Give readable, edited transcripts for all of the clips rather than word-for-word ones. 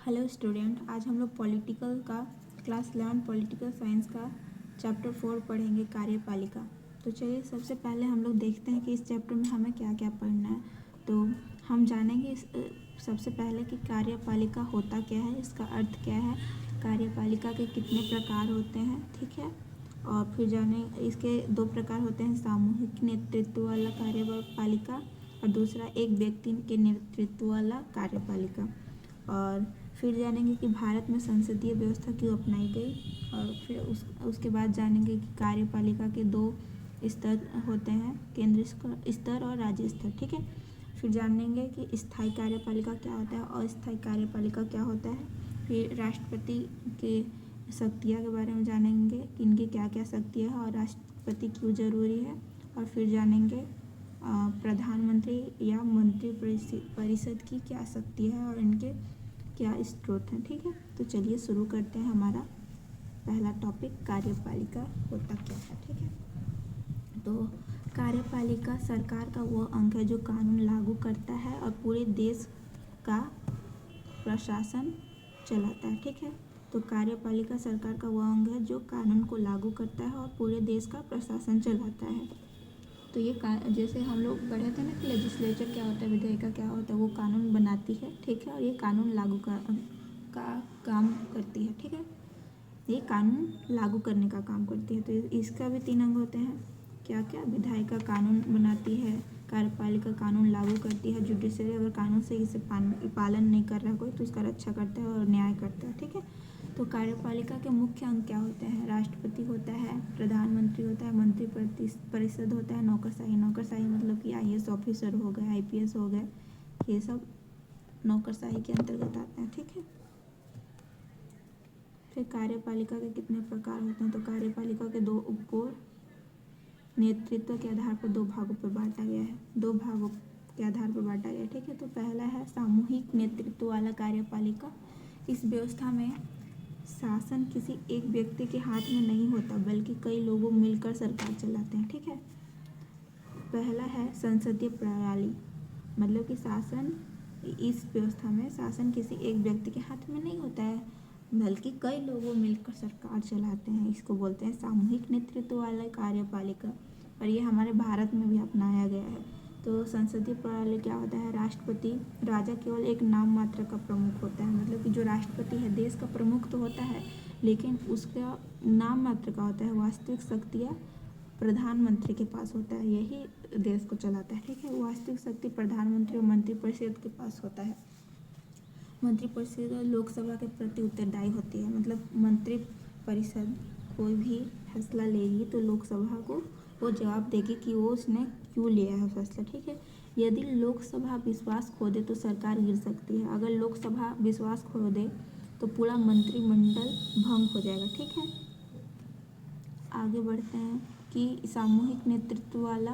Hello student, आज हम लोग पॉलिटिकल का क्लास 11 पॉलिटिकल साइंस का चैप्टर 4 पढ़ेंगे, कार्यपालिका। तो चलिए सबसे पहले हम लोग देखते हैं कि इस चैप्टर में हमें क्या क्या पढ़ना है। तो हम जानेंगे सबसे पहले कि कार्यपालिका होता क्या है, इसका अर्थ क्या है, कार्यपालिका के कितने प्रकार होते हैं, ठीक है। और फिर जाने इसके दो प्रकार होते हैं, सामूहिक नेतृत्व वाला कार्यपालिका और दूसरा एक व्यक्ति के नेतृत्व वाला कार्यपालिका। और फिर जानेंगे कि भारत में संसदीय व्यवस्था क्यों अपनाई गई। और फिर उसके बाद जानेंगे कि कार्यपालिका के दो स्तर होते हैं, केंद्रीय स्तर और राज्य स्तर, ठीक है। फिर जानेंगे कि स्थायी कार्यपालिका क्या होता है और अस्थायी कार्यपालिका क्या होता है। फिर राष्ट्रपति के शक्तियाँ के बारे में जानेंगे कि इनकी क्या क्या शक्तियाँ हैं और राष्ट्रपति क्यों ज़रूरी है। और फिर जानेंगे प्रधानमंत्री या मंत्री परिषद की क्या शक्ति है और इनके क्या स्रोत हैं, ठीक है। तो चलिए शुरू करते हैं हमारा पहला टॉपिक, कार्यपालिका होता क्या है, ठीक है। तो कार्यपालिका सरकार का वो अंग है जो कानून लागू करता है और पूरे देश का प्रशासन चलाता है, ठीक है। तो कार्यपालिका सरकार का वो अंग है जो कानून को लागू करता है और पूरे देश का प्रशासन चलाता है। तो ये जैसे हम लोग पढ़े थे ना कि लेजिस्लेचर क्या होता है, विधायिका क्या होता है, वो कानून बनाती है, ठीक है। और ये कानून लागू का काम करती है, ठीक है। ये कानून लागू करने का काम करती है। तो इसका भी 3 अंग होते हैं, क्या क्या, विधायिका कानून बनाती है, कार्यपालिका कानून लागू करती है, जुडिशरी अगर कानून सही से पालन नहीं कर रहा कोई तो उसका रक्षा करता है और न्याय करता है, ठीक है। तो कार्यपालिका के मुख्य अंग क्या होते हैं, राष्ट्रपति होता है, प्रधानमंत्री होता है, मंत्री परिषद होता है, नौकरशाही मतलब कि IAS ऑफिसर हो गए, IPS हो गए, ये सब नौकरशाही के अंतर्गत आते हैं, ठीक है। फिर कार्यपालिका के कितने प्रकार होते हैं, तो कार्यपालिका के 2 उपकोर नेतृत्व के आधार पर 2 भागों पर बांटा गया है, 2 भागों के आधार पर बांटा गया है, ठीक है। तो पहला है सामूहिक नेतृत्व वाला कार्यपालिका। इस व्यवस्था में शासन किसी एक व्यक्ति के हाथ में नहीं होता बल्कि कई लोगों मिलकर सरकार चलाते हैं, ठीक है। पहला है संसदीय प्रणाली, मतलब कि शासन, इस व्यवस्था में शासन किसी एक व्यक्ति के हाथ में नहीं होता है बल्कि कई लोगों मिलकर सरकार चलाते हैं। इसको बोलते हैं सामूहिक नेतृत्व वाला कार्यपालिका और ये हमारे भारत में भी अपनाया गया है। तो संसदीय प्रणाली क्या होता है, राष्ट्रपति राजा केवल एक नाम मात्र का प्रमुख होता है, मतलब कि जो राष्ट्रपति है देश का प्रमुख तो होता है लेकिन उसका नाम मात्र का होता है, वास्तविक शक्तियाँ प्रधानमंत्री के पास होता है, यही देश को चलाता है, ठीक है। वास्तविक शक्ति प्रधानमंत्री और मंत्रिपरिषद के पास होता है। मंत्रिपरिषद लोकसभा के प्रति उत्तरदायी होती है, मतलब मंत्रिपरिषद कोई भी फैसला लेगी तो लोकसभा को वो जवाब देगी कि वो उसने क्यों लिया है फैसला, ठीक है। यदि लोकसभा विश्वास खो दे तो सरकार गिर सकती है, अगर लोकसभा विश्वास खो दे तो पूरा मंत्रिमंडल भंग हो जाएगा, ठीक है। आगे बढ़ते हैं कि सामूहिक नेतृत्व वाला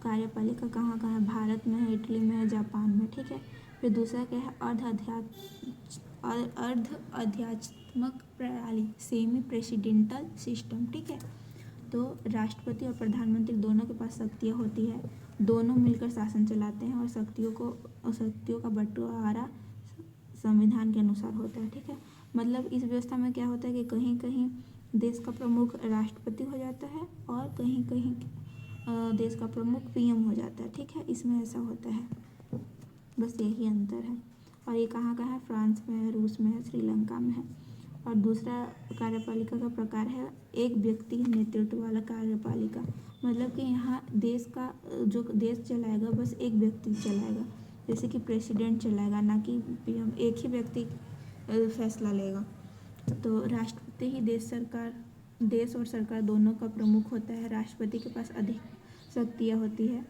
कार्यपालिका कहाँ कहाँ है, भारत में है, इटली में है, जापान में, ठीक है। फिर दूसरा क्या है, अर्ध अध्यात्मक प्रणाली, सेमी प्रेसिडेंटल सिस्टम, ठीक है। तो राष्ट्रपति और प्रधानमंत्री दोनों के पास शक्तियाँ होती है, दोनों मिलकर शासन चलाते हैं और शक्तियों का बंटवारा संविधान के अनुसार होता है, ठीक है। मतलब इस व्यवस्था में क्या होता है कि कहीं कहीं देश का प्रमुख राष्ट्रपति हो जाता है और कहीं कहीं देश का प्रमुख PM हो जाता है, ठीक है। इसमें ऐसा होता है, बस यही अंतर है। और ये कहाँ का है, फ्रांस में है, रूस में है, श्रीलंका में है। और दूसरा कार्यपालिका का प्रकार है एक व्यक्ति के नेतृत्व वाला कार्यपालिका, मतलब कि यहाँ देश का जो देश चलाएगा बस एक व्यक्ति चलाएगा, जैसे कि प्रेसिडेंट चलाएगा, ना कि PM, एक ही व्यक्ति फैसला लेगा। तो राष्ट्रपति ही देश और सरकार दोनों का प्रमुख होता है। राष्ट्रपति के पास अधिक शक्तियाँ होती है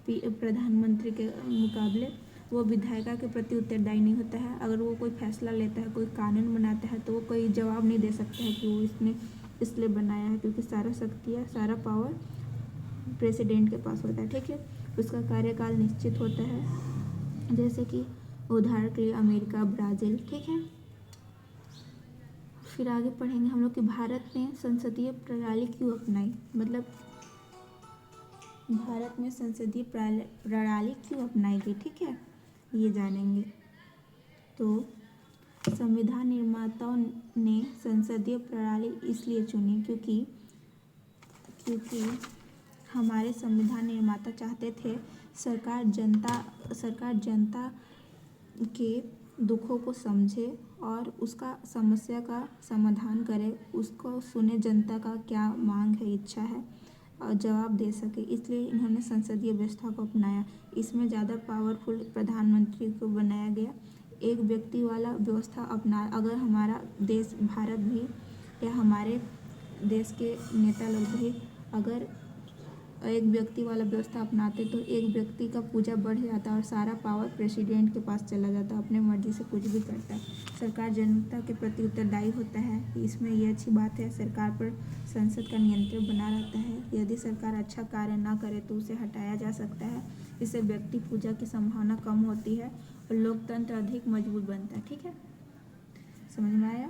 प्रधानमंत्री के मुकाबले, वो विधायिका के प्रति उत्तरदायी नहीं होता है। अगर वो कोई फैसला लेता है, कोई कानून बनाता है तो वो कोई जवाब नहीं दे सकता है कि वो इसने इसलिए बनाया है, क्योंकि सारा शक्तियाँ, सारा पावर प्रेसिडेंट के पास होता है, ठीक है। उसका कार्यकाल निश्चित होता है, जैसे कि उदाहरण के लिए अमेरिका, ब्राज़ील, ठीक है। फिर आगे पढ़ेंगे हम लोग कि भारत ने संसदीय प्रणाली क्यों अपनाई, मतलब भारत में संसदीय प्रणाली क्यों अपनाई गई, ठीक है, ये जानेंगे। तो संविधान निर्माताओं ने संसदीय प्रणाली इसलिए चुनी क्योंकि हमारे संविधान निर्माता चाहते थे सरकार जनता के दुखों को समझे और उसका समस्या का समाधान करे, उसको सुने, जनता का क्या मांग है, इच्छा है और जवाब दे सके। इसलिए इन्होंने संसदीय व्यवस्था को अपनाया। इसमें ज़्यादा पावरफुल प्रधानमंत्री को बनाया गया। एक व्यक्ति वाला व्यवस्था अपना अगर हमारा देश भारत भी या हमारे देश के नेता लोग भी अगर एक व्यक्ति वाला व्यवस्था अपनाते तो एक व्यक्ति का पूजा बढ़ जाता और सारा पावर प्रेसिडेंट के पास चला जाता, अपने मर्जी से कुछ भी करता है। सरकार जनता के प्रति उत्तरदायी होता है। इसमें ये अच्छी बात है, सरकार पर संसद का नियंत्रण बना रहता है। यदि सरकार अच्छा कार्य ना करे तो उसे हटाया जा सकता है। इससे व्यक्ति पूजा की संभावना कम होती है और लोकतंत्र अधिक मजबूत बनता है। ठीक है, समझ में आया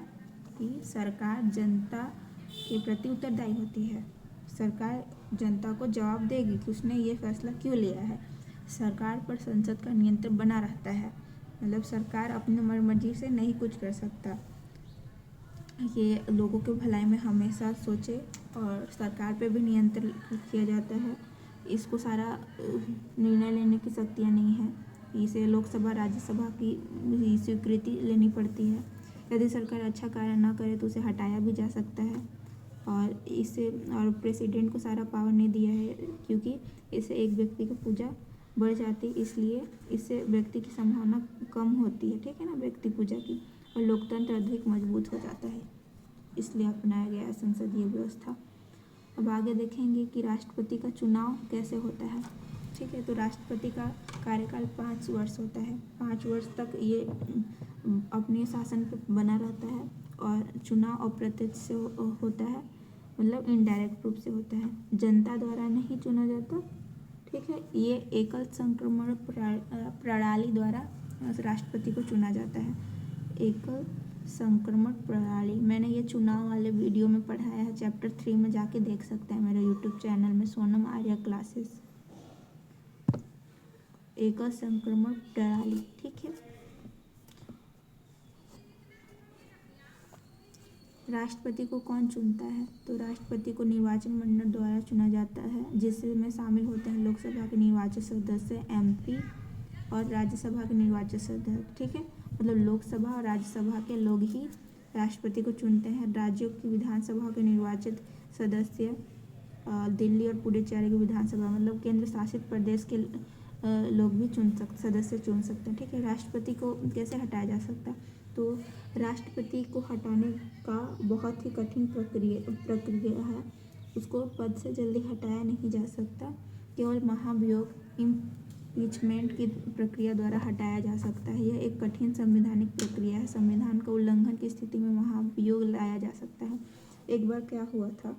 कि सरकार जनता के प्रति उत्तरदायी होती है। सरकार जनता को जवाब देगी कि उसने ये फैसला क्यों लिया है। सरकार पर संसद का नियंत्रण बना रहता है, मतलब सरकार अपनी मर्जी से नहीं कुछ कर सकता। ये लोगों के भलाई में हमेशा सोचे और सरकार पे भी नियंत्रण किया जाता है। इसको सारा निर्णय लेने की शक्तियाँ नहीं है। इसे लोकसभा राज्यसभा की स्वीकृति लेनी पड़ती है। यदि सरकार अच्छा कार्य ना करे तो उसे हटाया भी जा सकता है और प्रेसिडेंट को सारा पावर नहीं दिया है क्योंकि इससे एक व्यक्ति की पूजा बढ़ जाती, इसलिए इससे व्यक्ति की संभावना कम होती है। ठीक है ना, व्यक्ति पूजा की, और लोकतंत्र अधिक मजबूत हो जाता है। इसलिए अपनाया गया है संसदीय व्यवस्था। अब आगे देखेंगे कि राष्ट्रपति का चुनाव कैसे होता है। ठीक है, तो राष्ट्रपति का कार्यकाल 5 वर्ष होता है। 5 वर्ष तक ये अपने शासन पर बना रहता है और चुनाव अप्रत्यक्ष से होता है, मतलब इनडायरेक्ट रूप से होता है, जनता द्वारा नहीं चुना जाता। ठीक है, ये एकल संक्रमण प्रणाली द्वारा राष्ट्रपति को चुना जाता है। एकल संक्रमण प्रणाली मैंने ये चुनाव वाले वीडियो में पढ़ाया है, चैप्टर 3 में जाके देख सकते हैं मेरे यूट्यूब चैनल में, सोनम आर्या क्लासेस। एकल संक्रमण प्रणाली। ठीक है, राष्ट्रपति को कौन चुनता है, तो राष्ट्रपति को निर्वाचन मंडल द्वारा चुना जाता है, जिसमें शामिल होते हैं लोकसभा के निर्वाचित सदस्य MP और राज्यसभा के निर्वाचित सदस्य। ठीक है, मतलब लोकसभा और राज्यसभा के लोग ही राष्ट्रपति को चुनते हैं। राज्यों की विधानसभा के निर्वाचित सदस्य दिल्ली और पुडुचेरी की विधानसभा, मतलब केंद्र शासित प्रदेश के लोग भी सदस्य चुन सकते हैं। ठीक है, राष्ट्रपति को कैसे हटाया जा सकता है, तो राष्ट्रपति को हटाने का बहुत ही कठिन प्रक्रिया है। उसको पद से जल्दी हटाया नहीं जा सकता, केवल महाभियोग इम्पीचमेंट की प्रक्रिया द्वारा हटाया जा सकता है। यह एक कठिन संवैधानिक प्रक्रिया है। संविधान का उल्लंघन की स्थिति में महाभियोग लाया जा सकता है। एक बार क्या हुआ था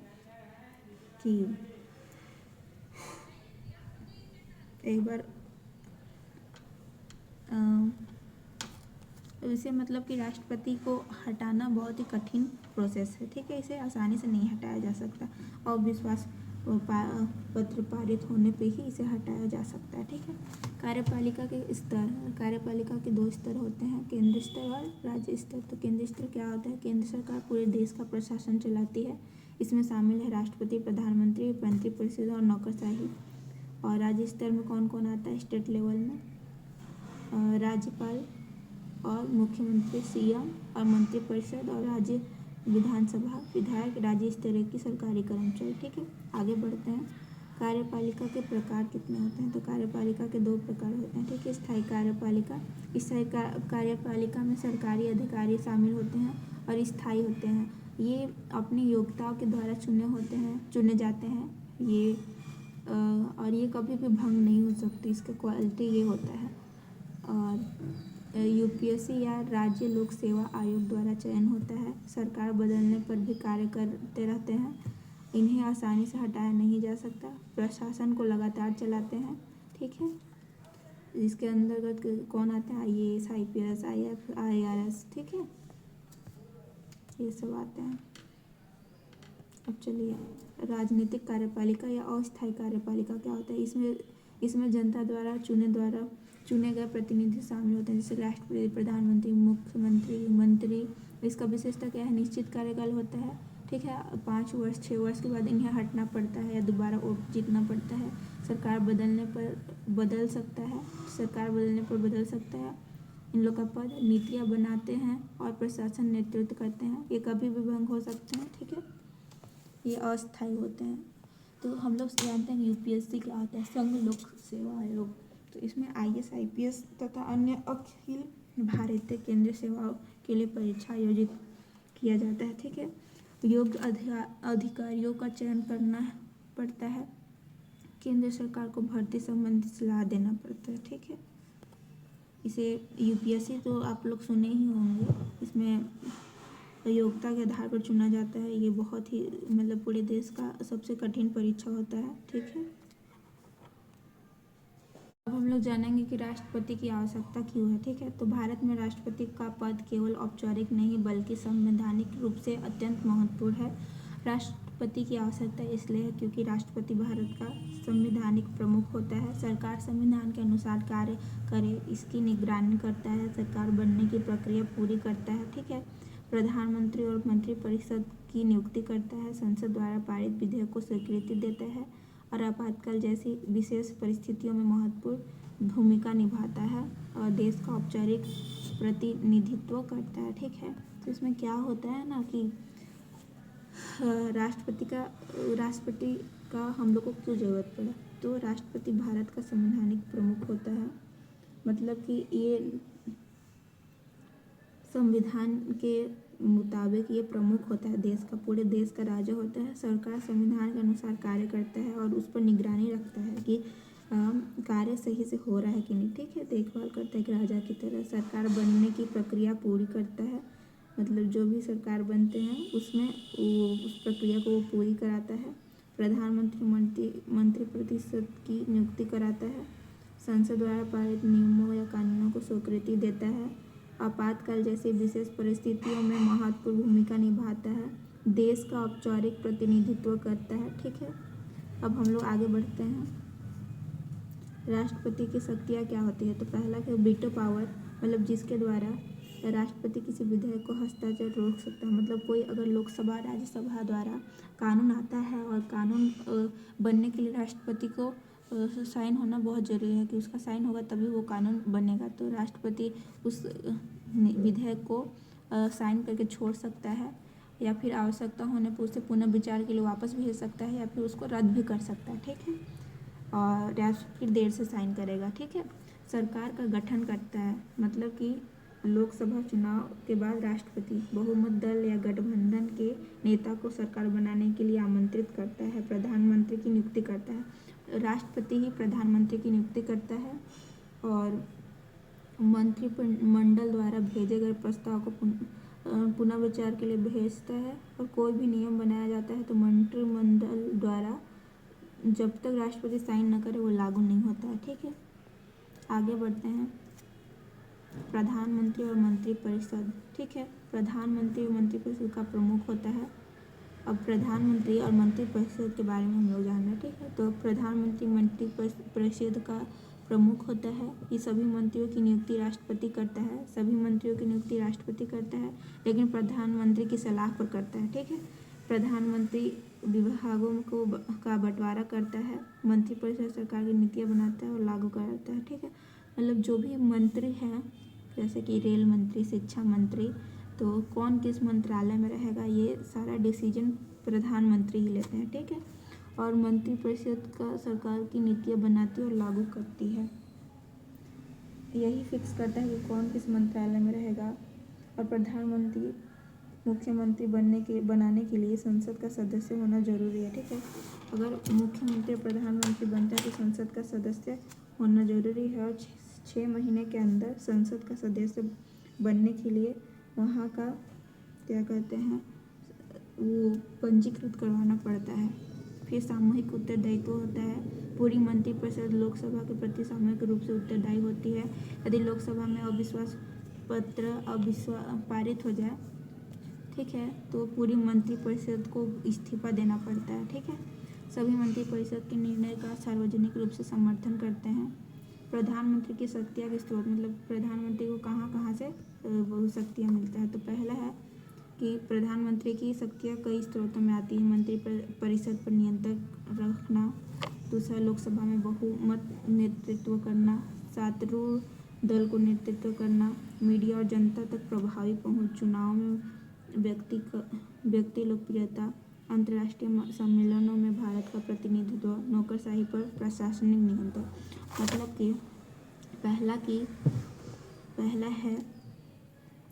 कि एक बार इसे मतलब कि राष्ट्रपति को हटाना बहुत ही कठिन प्रोसेस है। ठीक है, इसे आसानी से नहीं हटाया जा सकता और विश्वास पत्र पारित होने पे ही इसे हटाया जा सकता है। ठीक है, कार्यपालिका के 2 स्तर होते हैं, केंद्र स्तर और राज्य स्तर। तो केंद्र स्तर क्या होता है, केंद्र सरकार पूरे देश का प्रशासन चलाती है। इसमें शामिल है राष्ट्रपति, प्रधानमंत्री, मंत्रिपरिषद और नौकरशाही। और राज्य स्तर में कौन कौन आता है, स्टेट लेवल में राज्यपाल और मुख्यमंत्री, CM और मंत्रिपरिषद और राज्य विधानसभा, विधायक, राज्य स्तरीय की सरकारी कर्मचारी। ठीक है, आगे बढ़ते हैं। कार्यपालिका के प्रकार कितने होते हैं, तो कार्यपालिका के 2 प्रकार होते हैं। ठीक है, स्थायी कार्यपालिका। स्थायी कार्यपालिका में सरकारी अधिकारी शामिल होते हैं और स्थायी होते हैं। ये अपनी योग्यताओं के द्वारा चुने जाते हैं। ये और ये कभी भी भंग नहीं हो सकती, इसका क्वालिटी ये होता है। और UPSC या राज्य लोक सेवा आयोग द्वारा चयन होता है। सरकार बदलने पर भी कार्य करते रहते हैं। इन्हें आसानी से हटाया नहीं जा सकता। प्रशासन को लगातार चलाते हैं। ठीक है, इसके अंतर्गत कौन आता है, IAS, IPS, IRS। ठीक है, ये सब आते हैं। अब चलिए, राजनीतिक कार्यपालिका या अस्थायी कार्यपालिका क्या होता है। इसमें जनता द्वारा चुने गए प्रतिनिधि शामिल होते हैं, जैसे राष्ट्रपति, प्रधानमंत्री, मुख्यमंत्री, मंत्री। इसका विशेषता क्या है? निश्चित कार्यकाल होता है, ठीक है। 5 वर्ष 6 वर्ष के बाद इन्हें हटना पड़ता है या दोबारा वोट जीतना पड़ता है। सरकार बदलने पर बदल सकता है, इन लोग का पद नीतियाँ बनाते हैं और प्रशासन नेतृत्व करते हैं। ये कभी भी भंग हो सकते हैं, ठीक है। ये अस्थायी होते हैं। तो हम लोग जानते हैं यूपीएससी क्या होता है, संघ लोक सेवा आयोग। तो इसमें आईएएस, आईपीएस तथा अन्य अखिल भारतीय केंद्रीय सेवाओं के लिए परीक्षा आयोजित किया जाता है, ठीक है। योग्य अधिकारियों का चयन करना पड़ता है। केंद्र सरकार को भर्ती संबंधी सलाह देना पड़ता है, ठीक है। इसे यूपीएससी तो आप लोग सुने ही होंगे। इसमें योग्यता के आधार पर चुना जाता है। ये बहुत ही मतलब पूरे देश का सबसे कठिन परीक्षा होता है, ठीक है। अब हम लोग जानेंगे कि राष्ट्रपति की आवश्यकता क्यों है, ठीक है। तो भारत में राष्ट्रपति का पद केवल औपचारिक नहीं बल्कि संवैधानिक रूप से अत्यंत महत्वपूर्ण है। राष्ट्रपति की आवश्यकता इसलिए है क्योंकि राष्ट्रपति भारत का संवैधानिक प्रमुख होता है। सरकार संविधान के अनुसार कार्य करे, इसकी निगरानी करता है, सरकार बनने की प्रक्रिया पूरी करता है, ठीक है। प्रधानमंत्री और मंत्रिपरिषद की नियुक्ति करता है, संसद द्वारा पारित विधेयक को स्वीकृति देता है और आपातकाल जैसी विशेष परिस्थितियों में महत्वपूर्ण भूमिका निभाता है और देश का औपचारिक प्रतिनिधित्व करता है, ठीक है। तो इसमें क्या होता है ना कि राष्ट्रपति का हम लोग को क्यों ज़रूरत पड़ा। तो राष्ट्रपति भारत का संवैधानिक प्रमुख होता है, मतलब कि ये संविधान के मुताबिक ये प्रमुख होता है, देश का, पूरे देश का राजा होता है। सरकार संविधान के अनुसार कार्य करता है और उस पर निगरानी रखता है कि कार्य सही से हो रहा है कि नहीं, ठीक है। देखभाल करता है कि राजा की तरह। सरकार बनने की प्रक्रिया पूरी करता है, मतलब जो भी सरकार बनते हैं उसमें उस प्रक्रिया को वो पूरी कराता है। प्रधानमंत्री मंत्रिपरिषद की नियुक्ति कराता है, संसद द्वारा पारित नियमों या कानूनों को स्वीकृति देता है, आपातकाल जैसी विशेष परिस्थितियों में महत्वपूर्ण भूमिका निभाता है, देश का औपचारिक प्रतिनिधित्व करता है, ठीक है। अब हम लोग आगे बढ़ते हैं। राष्ट्रपति की शक्तियाँ क्या होती है। तो पहला कि वीटो पावर, मतलब जिसके द्वारा राष्ट्रपति किसी विधेयक को हस्ताक्षर रोक सकता है। मतलब कोई अगर लोकसभा राज्यसभा द्वारा कानून आता है और कानून बनने के लिए राष्ट्रपति को साइन होना बहुत ज़रूरी है कि उसका साइन होगा तभी वो कानून बनेगा। तो राष्ट्रपति उस विधेयक को साइन करके छोड़ सकता है या फिर आवश्यकता होने पर उसे पुनः विचार के लिए वापस भेज सकता है या फिर उसको रद्द भी कर सकता है, ठीक है। और राष्ट्रपति फिर देर से साइन करेगा, ठीक है। सरकार का गठन करता है, मतलब कि लोकसभा चुनाव के बाद राष्ट्रपति बहुमत दल या गठबंधन के नेता को सरकार बनाने के लिए आमंत्रित करता है। प्रधानमंत्री की नियुक्ति करता है, राष्ट्रपति ही प्रधानमंत्री की नियुक्ति करता है और मंत्रिमंडल द्वारा भेजे गए प्रस्ताव को पुनः विचार के लिए भेजता है। और कोई भी नियम बनाया जाता है तो मंत्रिमंडल द्वारा जब तक राष्ट्रपति साइन न करे वो लागू नहीं होता है, ठीक है। आगे बढ़ते हैं। प्रधानमंत्री और मंत्रिपरिषद, ठीक है। प्रधानमंत्री और मंत्रिपरिषद का प्रमुख होता है। अब प्रधानमंत्री और मंत्रिपरिषद के बारे में हम लोग जान रहे हैं, ठीक है। तो प्रधानमंत्री मंत्रिपरिषद का प्रमुख होता है। ये सभी मंत्रियों की नियुक्ति राष्ट्रपति करता है, लेकिन प्रधानमंत्री की सलाह पर करता है, ठीक है। प्रधानमंत्री विभागों का बंटवारा करता है, मंत्रिपरिषद सरकार की नीतियाँ बनाता है और लागू कराता है, ठीक है। मतलब जो भी मंत्री हैं जैसे कि रेल मंत्री, शिक्षा मंत्री, तो कौन किस मंत्रालय में रहेगा ये सारा डिसीजन प्रधानमंत्री ही लेते हैं, ठीक है। और मंत्रिपरिषद का सरकार की नीतियाँ बनाती है और लागू करती है, यही फिक्स करता है कि कौन किस मंत्रालय में रहेगा। और प्रधानमंत्री मुख्यमंत्री बनाने के लिए संसद का सदस्य होना जरूरी है, ठीक है। अगर मुख्यमंत्री प्रधानमंत्री बनता है तो संसद का सदस्य होना जरूरी है और 6 महीने के अंदर संसद का सदस्य बनने के लिए वहाँ का क्या कहते हैं वो पंजीकृत करवाना पड़ता है। फिर सामूहिक उत्तरदायित्व होता है। पूरी मंत्रिपरिषद लोकसभा के प्रति सामूहिक रूप से उत्तरदायी होती है। यदि लोकसभा में अविश्वास पत्र पारित हो जाए, ठीक है, तो पूरी मंत्रिपरिषद को इस्तीफा देना पड़ता है, ठीक है। सभी मंत्रिपरिषद के निर्णय का सार्वजनिक रूप से समर्थन करते हैं। प्रधानमंत्री की शक्तियाँ के स्रोत, मतलब प्रधानमंत्री को कहाँ कहाँ से वो शक्तियाँ मिलता है। तो पहला है कि प्रधानमंत्री की शक्तियाँ कई स्रोतों में आती है। मंत्री परिषद पर नियंत्रण रखना, दूसरा लोकसभा में बहुमत नेतृत्व करना, शातिर दल को नेतृत्व करना, मीडिया और जनता तक प्रभावी पहुँच, चुनाव में व्यक्ति लोकप्रियता, अंतर्राष्ट्रीय सम्मेलनों में भारत का प्रतिनिधित्व, नौकरशाही पर प्रशासनिक नियंत्रण। मतलब कि पहला है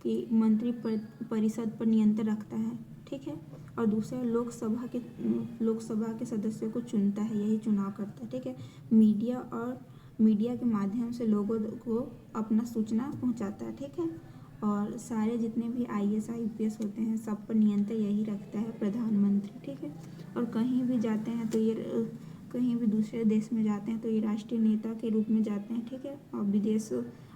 कि मंत्री परिषद पर नियंत्रण रखता है, ठीक है, और दूसरा लोकसभा के सदस्यों को चुनता है, यही चुनाव करता है, ठीक है। मीडिया के माध्यम से लोगों को अपना सूचना पहुंचाता है, ठीक है। और सारे जितने भी IAS IPS होते हैं सब पर नियंत्रण यही रखता है प्रधानमंत्री, ठीक है। और कहीं भी जाते हैं तो ये कहीं भी दूसरे देश में जाते हैं तो ये राष्ट्रीय नेता के रूप में जाते हैं, ठीक है।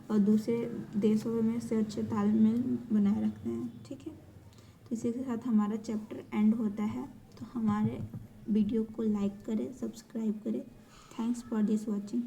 और दूसरे देशों में से अच्छे तालमेल बनाए रखते हैं, ठीक है। तो इसी के साथ हमारा चैप्टर एंड होता है। तो हमारे वीडियो को लाइक करें, सब्सक्राइब करें। Thanks for this watching.